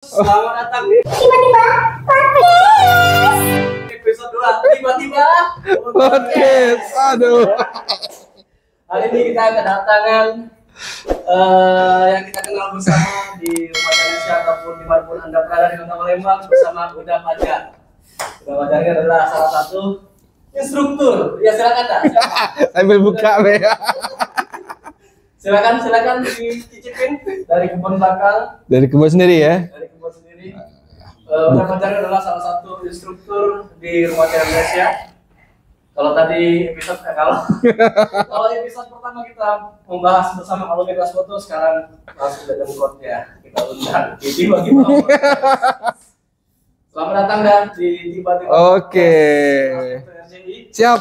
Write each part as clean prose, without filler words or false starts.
Selamat datang di tiba-tiba podcast episode 2 tiba-tiba Podcast. Aduh. Hari ini kita kedatangan yang kita kenal bersama di rumah Indonesia ataupun dimanapun Anda berada di Kota Palembang bersama Uda Fajar. Uda Fajar ini adalah salah satu instruktur. Ya silakan dah. Sambil buka ya. Silakan dicicipin dari kebun bakal. Dari kebun sendiri ya. Dari kebun sendiri. Uda Fajar adalah salah satu instruktur di rumah Indonesia. Kalau tadi episode kalau episode pertama kita membahas bersama alumni kelas foto, sekarang langsung ke jenggot ya. Kita undang tiba-tiba. Selamat datang dan di tiba-tiba. Oke. Siap.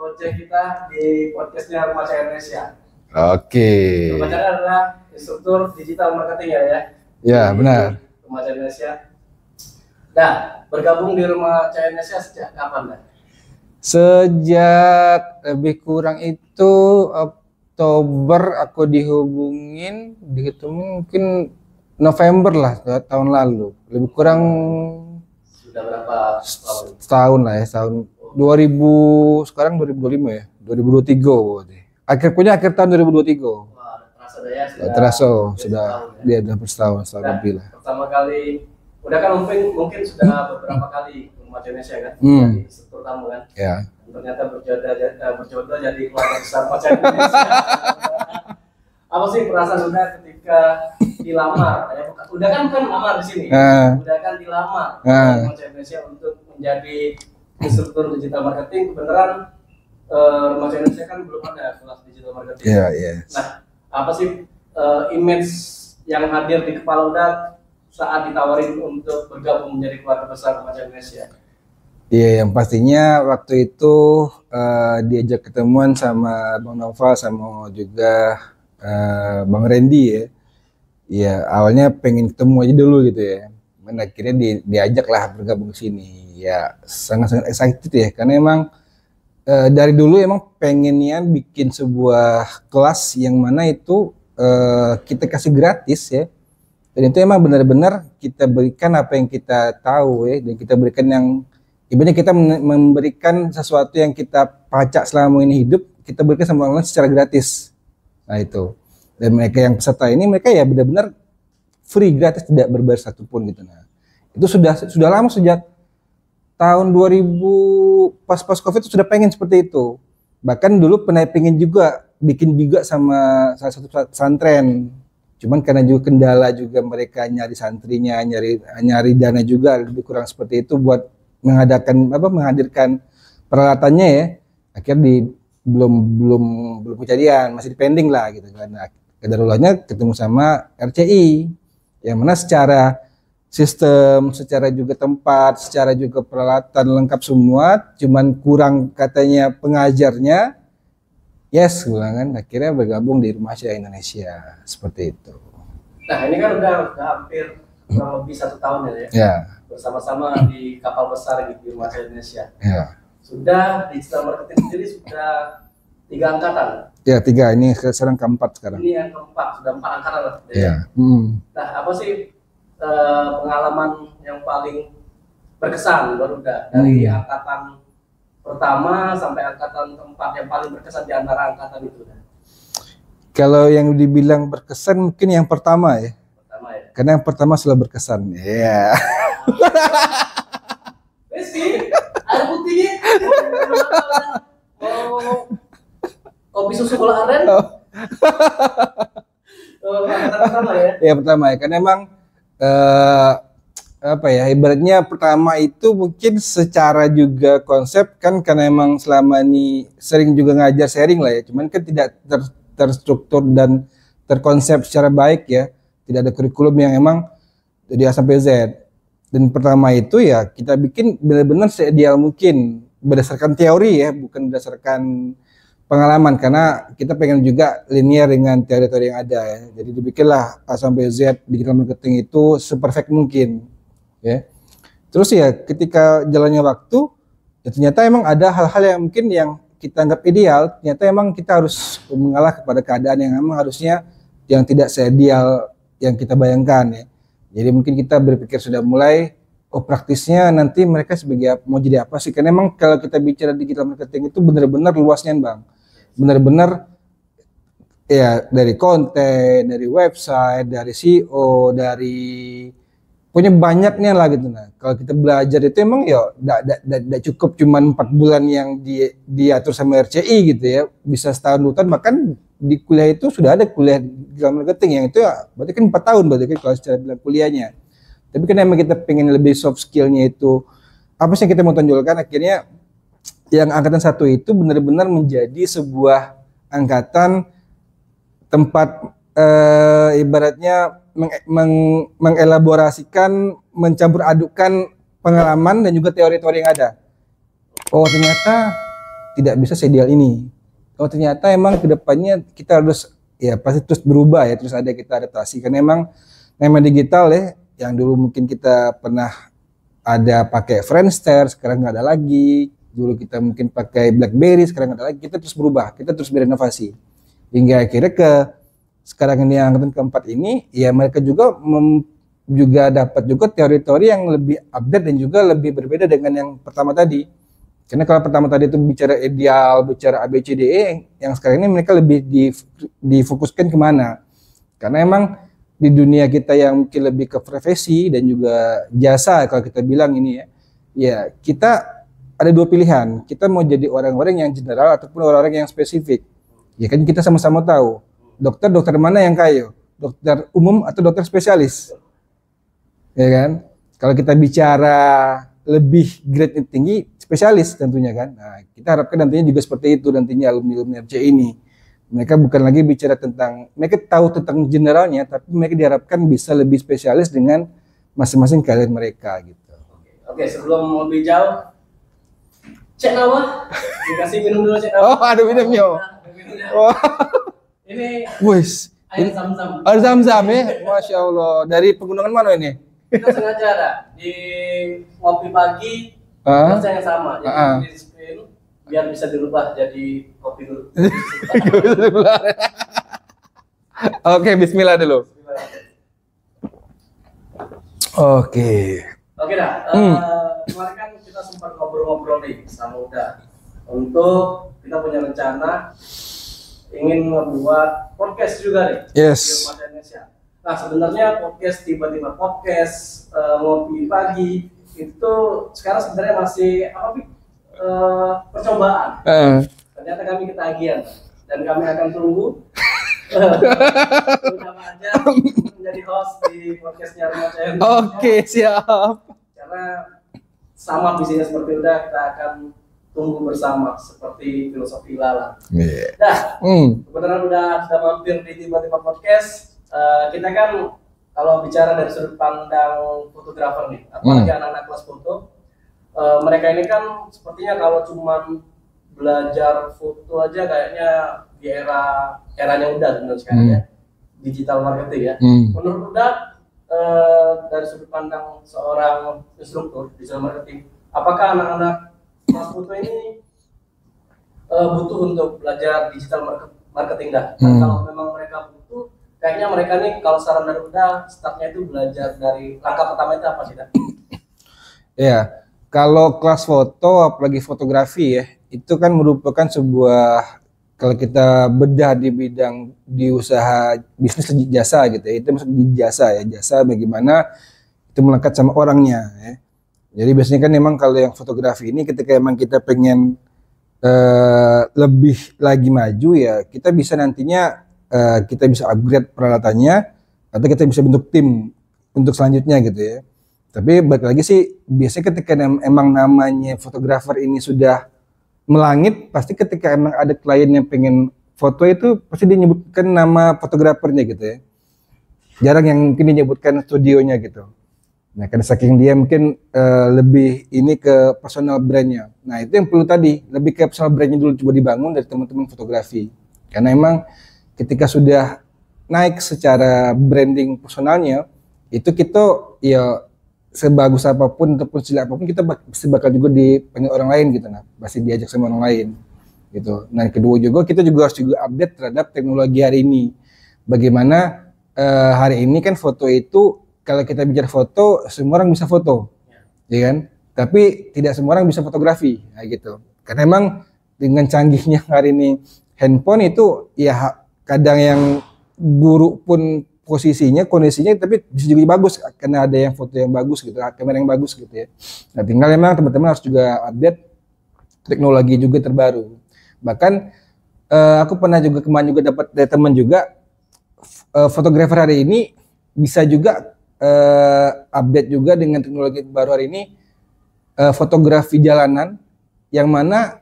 Project kita di podcastnya Rumah Indonesia. Oke. Rumah adalah instruktur digital marketing ya. Ya, benar. Rumah Indonesia. Nah, bergabung di Rumah Indonesia sejak kapan dah? Sejak lebih kurang itu Oktober aku dihubungin, ketemu mungkin November lah tahun lalu. Lebih kurang Sudah berapa tahun? setahun lah ya, setahun. 2000 sekarang 2025 ya, 2023. Akhir tahun 2023. Wah, terasa dah ya. Sudah dia udah setahun lebih lah. Pertama kali, udah kan mungkin sudah beberapa kali Rumah Indonesia kan, jadi instruktur tamu kan. Ya. Ternyata berjodoh jadi keluarga besar Rumah Indonesia. Apa sih perasaan udah ketika dilamar? Ya, udah kan melamar di sini. Udah kan dilamar Rumah Indonesia untuk menjadi instruktur digital marketing. Beneran Rumah Indonesia kan belum ada kelas digital marketing. Iya. Nah, apa sih image yang hadir di kepala udah saat ditawarin untuk bergabung menjadi keluarga besar Rumah Indonesia? Iya, yang pastinya waktu itu diajak ketemuan sama Bang Nova sama juga Bang Randy ya. Iya, awalnya pengen ketemu aja dulu gitu ya. Akhirnya diajak lah bergabung ke sini. Ya, sangat-sangat excited ya, karena emang dari dulu emang pengennya bikin sebuah kelas yang mana itu kita kasih gratis ya. Dan itu emang benar-benar kita berikan apa yang kita tahu ya, dan kita berikan yang ibaratnya kita memberikan sesuatu yang kita pacak selama ini hidup, kita berikan sama orang lain secara gratis. Nah itu. Dan mereka yang peserta ini mereka ya benar-benar free, gratis, tidak berbayar satupun gitu. Nah itu sudah lama, sejak tahun 2000 pas Covid itu sudah pengen seperti itu. Bahkan dulu pernah pengen juga bikin juga sama salah satu pesantren. Cuman karena juga kendala juga mereka nyari santrinya, nyari dana juga lebih kurang seperti itu buat menghadirkan peralatannya ya. Akhirnya belum kejadian, masih pending lah gitu kan. Nah, kedarulahnya ketemu sama RCI yang mana secara sistem, secara juga tempat, secara juga peralatan lengkap semua, cuman kurang katanya pengajarnya. Yes, kan akhirnya bergabung di Rumah Indonesia seperti itu. Nah, ini kan udah hampir kurang lebih 1 tahun ya. Ya. Bersama-sama di kapal besar gitu di Rumah Indonesia. Ya. Sudah digital marketing sendiri sudah 3 angkatan. Ya, 3. Ini sekarang keempat sekarang. Ini yang keempat, sudah 4 angkatan lah. Ya. Nah, apa sih pengalaman yang paling berkesan baru udah dari angkatan pertama sampai angkatan keempat yang paling berkesan di antara angkatan itu? Kalau yang dibilang berkesan mungkin yang pertama ya. Karena yang pertama selalu berkesan. Iya. Rizky, air putihnya. Kopi susu gula aren. Pertama ya. Ya pertama ya, karena emang ibaratnya pertama itu mungkin secara juga konsep kan, karena emang selama ini sering juga ngajar sharing lah ya. Cuman kan tidak terstruktur dan terkonsep secara baik ya. Tidak ada kurikulum yang emang dari A sampai Z. Dan pertama itu ya kita bikin benar-benar seideal mungkin berdasarkan teori ya, bukan berdasarkan pengalaman, karena kita pengen juga linear dengan teori-teori yang ada ya. Jadi dibikinlah A sampai Z digital marketing itu seperfect mungkin ya. Terus ya ketika jalannya waktu ya ternyata emang ada hal-hal yang mungkin yang kita anggap ideal, ternyata emang kita harus mengalah kepada keadaan yang emang harusnya yang tidak seideal yang kita bayangkan ya. Jadi mungkin kita berpikir sudah mulai, oh praktisnya nanti mereka sebagai mau jadi apa sih? Karena emang kalau kita bicara digital marketing itu benar-benar luasnya Bang. Benar-benar ya dari konten, dari website, dari SEO, dari punya banyaknya lah gitu. Nah, kalau kita belajar itu emang ya tidak cukup cuman 4 bulan yang diatur sama RCI gitu ya, bisa setahun 2 tahun, bahkan di kuliah itu sudah ada kuliah digital marketing yang itu ya, berarti kan 4 tahun berarti kan kalau secara bilang kuliahnya. Tapi kan emang kita pengen lebih soft skillnya itu apa sih yang kita mau tonjolkan, akhirnya yang angkatan 1 itu benar-benar menjadi sebuah angkatan tempat ibaratnya mengelaborasikan, mencampur adukan pengalaman dan juga teori-teori yang ada. Oh ternyata tidak bisa seideal ini. Oh ternyata emang kedepannya kita harus ya pasti terus berubah ya, terus ada kita adaptasi. Karena emang nama digital ya, yang dulu mungkin kita pernah ada pakai Friendster, sekarang nggak ada lagi. Dulu kita mungkin pakai BlackBerry, sekarang nggak ada lagi. Kita terus berubah, kita terus berinovasi. Hingga akhirnya sekarang ini yang angkatan keempat ini ya mereka juga dapat juga teori-teori yang lebih update dan juga lebih berbeda dengan yang pertama tadi. Karena kalau pertama tadi itu bicara ideal, bicara ABCDE, yang sekarang ini mereka lebih difokuskan kemana. Karena emang di dunia kita yang mungkin lebih ke profesi dan juga jasa kalau kita bilang ini ya kita ada 2 pilihan. Kita mau jadi orang-orang yang general ataupun orang-orang yang spesifik. Ya kan kita sama-sama tahu. Dokter mana yang kaya? Dokter umum atau dokter spesialis? Ya kan? Kalau kita bicara lebih grade tinggi, spesialis tentunya kan. Nah, kita harapkan nantinya juga seperti itu nantinya alumni RC ini. Mereka bukan lagi bicara tentang, mereka tahu tentang generalnya, tapi mereka diharapkan bisa lebih spesialis dengan masing-masing karir mereka gitu. Oke, sebelum lebih jauh, Cek Nawa, dikasih minum dulu Cek Nawa. Oh, ada minumnya. Oh. Ini wis, air zam-zam. Air zam-zam ya, Masya Allah. Dari pegunungan mana ini? Kita sengaja ada di ngopi pagi, rasa yang sama. Jadi di spin biar bisa dirubah jadi kopi dulu. Oke, bismillah dulu. Oke. Oke dah. Kemarin kan kita sempat ngobrol-ngobrol nih sama Uda untuk kita punya rencana ingin membuat podcast juga nih yes. Di Remaja Indonesia. Nah sebenarnya podcast tiba-tiba podcast ngopi pagi itu sekarang sebenarnya masih percobaan. Ternyata kami ketagihan dan kami akan tunggu aja menjadi host di podcastnya Remaja Indonesia. Oke, siap. Karena sama visinya seperti udah kita akan tunggu bersama seperti filosofi Lala. Yeah. Nah, kebetulan sudah mampir di tiba-tiba podcast. Kita kan kalau bicara dari sudut pandang fotografer nih, apalagi anak-anak kelas foto, mereka ini kan sepertinya kalau cuman belajar foto aja kayaknya di eranya udah sebenarnya sekarang ya, digital marketing ya. Menurut udah dari sudut pandang seorang instruktur digital marketing, apakah anak-anak kelas foto ini butuh untuk belajar digital marketing dah? Dan kalau memang mereka butuh, kayaknya mereka nih kalau saran dari udah startnya itu belajar dari langkah pertama itu apa sih dah? Ya, kalau kelas foto apalagi fotografi ya, itu kan merupakan sebuah, kalau kita bedah di bidang di usaha bisnis jasa gitu ya, itu maksud di jasa ya, jasa bagaimana itu melekat sama orangnya ya. Jadi biasanya kan memang kalau yang fotografi ini ketika emang kita pengen lebih lagi maju ya, kita bisa nantinya kita bisa upgrade peralatannya atau kita bisa bentuk tim untuk selanjutnya gitu ya. Tapi balik lagi sih biasanya ketika emang namanya fotografer ini sudah melangit, pasti ketika emang ada klien yang pengen foto itu pasti dia nyebutkan nama fotografernya gitu ya. Jarang yang mungkin dinyebutkan studionya gitu. Nah, karena saking dia mungkin lebih ini ke personal brandnya. Nah, itu yang perlu tadi, lebih ke personal brandnya dulu coba dibangun dari teman-teman fotografi. Karena emang ketika sudah naik secara branding personalnya, itu kita ya sebagus apapun ataupun sila apapun kita pasti bakal juga dipanggil orang lain gitu, nah pasti diajak sama orang lain gitu. Nah, kedua juga kita juga harus juga update terhadap teknologi hari ini. Bagaimana hari ini kan foto itu kalau kita bicara foto, semua orang bisa foto, ya kan? Tapi tidak semua orang bisa fotografi, nah, gitu. Karena emang dengan canggihnya hari ini handphone itu ya kadang yang buruk pun posisinya, kondisinya, tapi bisa juga bagus karena ada yang foto yang bagus gitu, kamera yang bagus gitu ya. Nah, tinggal memang teman-teman harus juga update teknologi juga terbaru. Bahkan aku pernah juga kemarin juga dapat dari teman juga fotografer hari ini bisa juga update juga dengan teknologi baru hari ini fotografi jalanan yang mana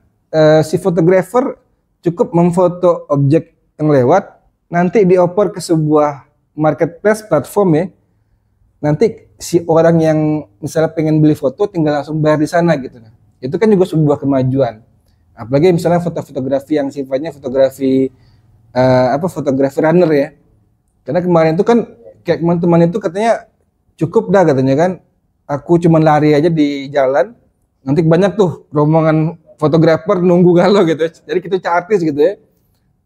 si fotografer cukup memfoto objek yang lewat, nanti dioper ke sebuah marketplace platform ya, nanti si orang yang misalnya pengen beli foto tinggal langsung bayar di sana gitu. Nah, itu kan juga sebuah kemajuan. Apalagi misalnya fotografi yang sifatnya fotografi fotografi runner ya. Karena kemarin itu kan kayak teman-teman itu katanya cukup dah katanya kan, aku cuman lari aja di jalan, nanti banyak tuh rombongan fotografer nunggu galau gitu. Jadi kita artis gitu ya.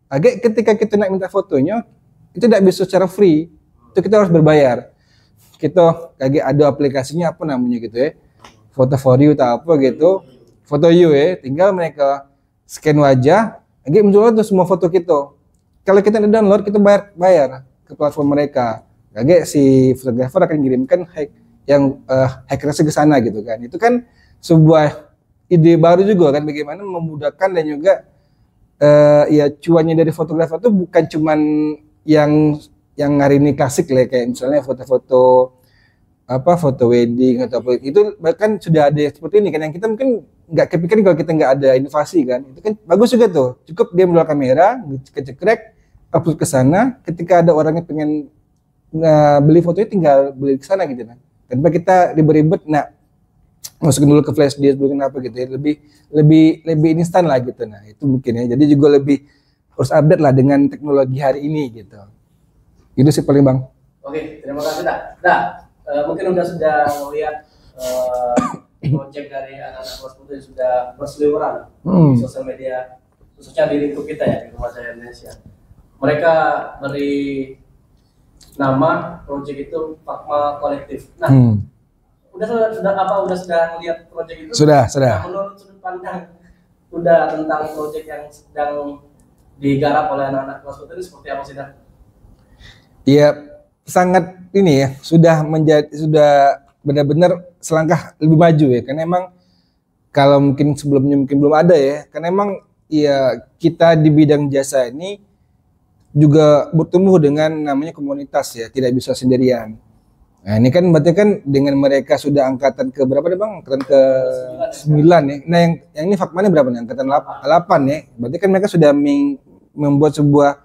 Agak ketika kita nak minta fotonya, itu tidak bisa secara free, itu kita harus berbayar. Kita kayak ada aplikasinya apa namanya gitu ya, Foto for You atau apa gitu, Foto You ya, tinggal mereka scan wajah, agak muncul tuh semua foto kita. Kalau kita download, kita bayar ke platform mereka. Agak si fotografer akan kirimkan hackersnya ke sana gitu kan. Itu kan sebuah ide baru juga kan, bagaimana memudahkan dan juga ya cuannya dari fotografer itu bukan cuman yang hari ini klasik lah, kayak misalnya foto-foto foto wedding atau apa, itu bahkan sudah ada seperti ini kan, yang kita mungkin nggak kepikiran kalau kita nggak ada inovasi kan. Itu kan bagus juga tuh, cukup dia membawa kamera, cekrek, upload ke sana, ketika ada orang yang pengen beli fotonya tinggal beli ke sana gitu kan, tanpa kita ribet-ribet masukin dulu ke flash disk apa gitu ya, lebih instan lah gitu. Nah itu mungkin ya, jadi juga lebih harus update lah dengan teknologi hari ini gitu. Itu sih paling Bang. Oke, terima kasih mungkin sudah melihat project dari anak-anak kelas putih sudah berseliweran di sosial media, khususnya di lingkup kita ya, di Rumah Cahaya Indonesia. Mereka beri nama project itu Fatma Kolektif. Nah, sudah melihat project itu? Sudah. Nah, menurut sudut pandang tentang project yang sedang digarap oleh anak-anak kelas putih ini seperti apa sih dah? Iya, sangat ini ya, sudah benar-benar selangkah lebih maju ya, karena emang kalau mungkin sebelumnya mungkin belum ada ya, karena emang ya kita di bidang jasa ini juga bertumbuh dengan namanya komunitas ya, tidak bisa sendirian. Nah ini kan berarti kan dengan mereka sudah angkatan ke berapa deh Bang? Angkatan ke 9 ya. Nah yang ini Fatma berapa nih? Angkatan 8 ya. Berarti kan mereka sudah membuat sebuah,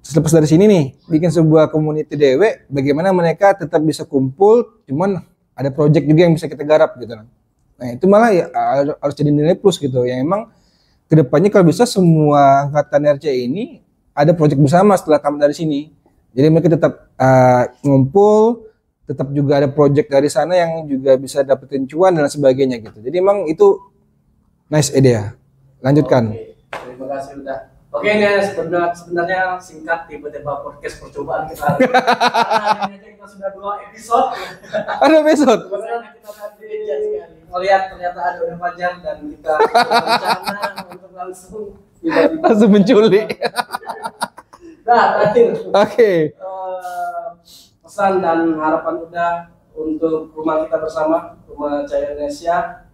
selepas dari sini nih, bikin sebuah community dewe, bagaimana mereka tetap bisa kumpul, cuman ada project juga yang bisa kita garap gitu. Nah itu malah ya harus jadi nilai plus gitu, yang emang kedepannya kalau bisa semua angkatan RC ini ada project bersama setelah tamat dari sini. Jadi mereka tetap ngumpul, tetap juga ada project dari sana yang juga bisa dapetin cuan dan sebagainya gitu. Jadi emang itu nice idea. Lanjutkan. Oke, terima kasih udah. Oke, ini sebenarnya singkat tiba-tiba podcast percobaan kita. Karena kita sudah 2 episode. Ada episode. Sebenarnya kita tadi melihat ternyata ada udah panjang dan kita berencana untuk langsung menculik. Nah, terakhir. Oke. Pesan dan harapan udah untuk rumah kita bersama, Rumah Cahaya Indonesia.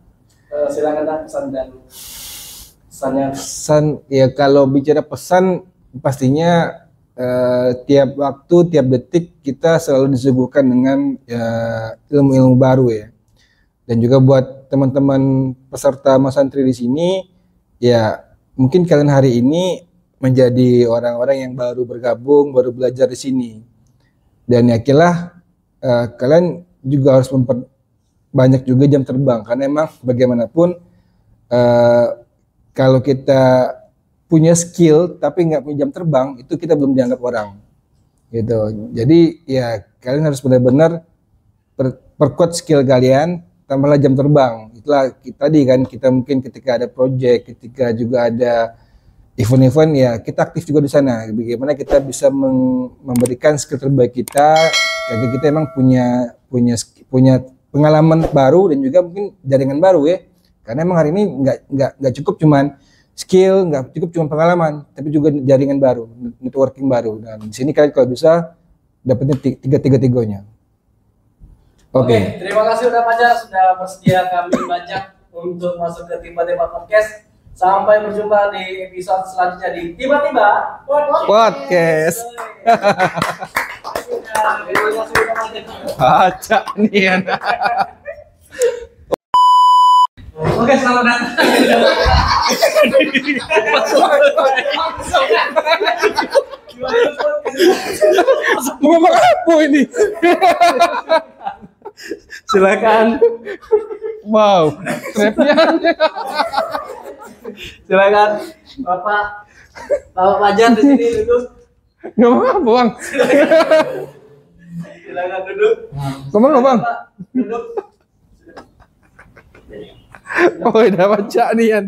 Silakan dah pesan dan pesannya. Pesan ya, kalau bicara pesan pastinya tiap waktu, tiap detik kita selalu disuguhkan dengan ilmu-ilmu baru ya. Dan juga buat teman-teman peserta Masantri di sini, ya mungkin kalian hari ini menjadi orang-orang yang baru bergabung, baru belajar di sini. Dan yakinlah kalian juga harus memperbanyak juga jam terbang, karena emang bagaimanapun kalau kita punya skill tapi nggak punya jam terbang, itu kita belum dianggap orang gitu. Jadi ya kalian harus benar-benar perkuat skill kalian, tambahlah jam terbang. Itulah tadi kan, kita mungkin ketika ada project, ketika juga ada event-event, ya kita aktif juga di sana. Bagaimana kita bisa memberikan skill terbaik kita Kayak kita emang punya pengalaman baru dan juga mungkin jaringan baru ya. Karena emang hari ini nggak cukup cuman skill, nggak cukup cuman pengalaman, tapi juga jaringan baru, networking baru. Dan di sini kalian kalau bisa dapatnya tiga-tiganya. Oke, terima kasih udah Fajar sudah bersedia kami bajak untuk masuk ke Tiba-Tiba Podcast. Sampai berjumpa di episode selanjutnya di Tiba-Tiba Podcast. Baca nih anak. Oke, selamat datang. Mau ngomong apa ini? Silakan. Wow, trapnya. Silakan Bapak Fajar di sini duduk. Ngomong apa bang? Silakan duduk. Ngomong apa bang? Duduk. Oh udah baca nih Yan.